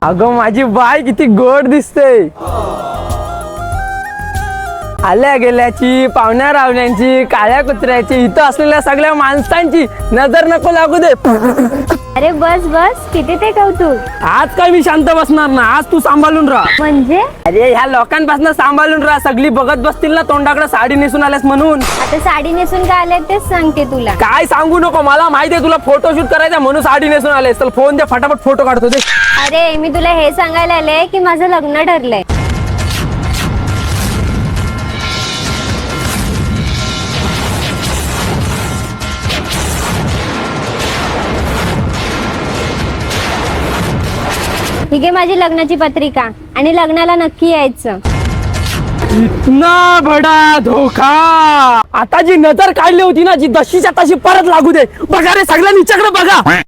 अगं माझी बाय किती गोड दिसते. आल्या गेल्याची, पाहुण्या रावण्यांची, काळ्या कुत्र्याची, इथं असलेल्या सगळ्या माणसांची नजर नको लागू दे. अरे बस बस, किती ते कौतुक. आज काय मी शांत बसणार ना. आज तू सांभाळून राहा. म्हणजे अरे ह्या लोकांपासून सांभाळून राहा. सगळी बघत बसतील ना तोंडाकडे साडी नेसून आल्यास म्हणून. आता साडी नेसून का आले तेच सांगते तुला. काय सांगू नको, मला माहिती आहे तुला फोटोशूट करायचा म्हणून साडी नेसून आलेस. चल फोन दे, फटाफट फोटो काढतो दे. अरे मी तुला हे सांगायला आले की माझं लग्न ठरलंय. ठीक आहे, माझी लग्नाची पत्रिका आणि लग्नाला नक्की यायचं. इतना बडा धोका. आता जी नजर काढली होती ना, जी दशीच्या तशी परत लागू दे. बघा रे, सगळ्या निच्याकडे बघा.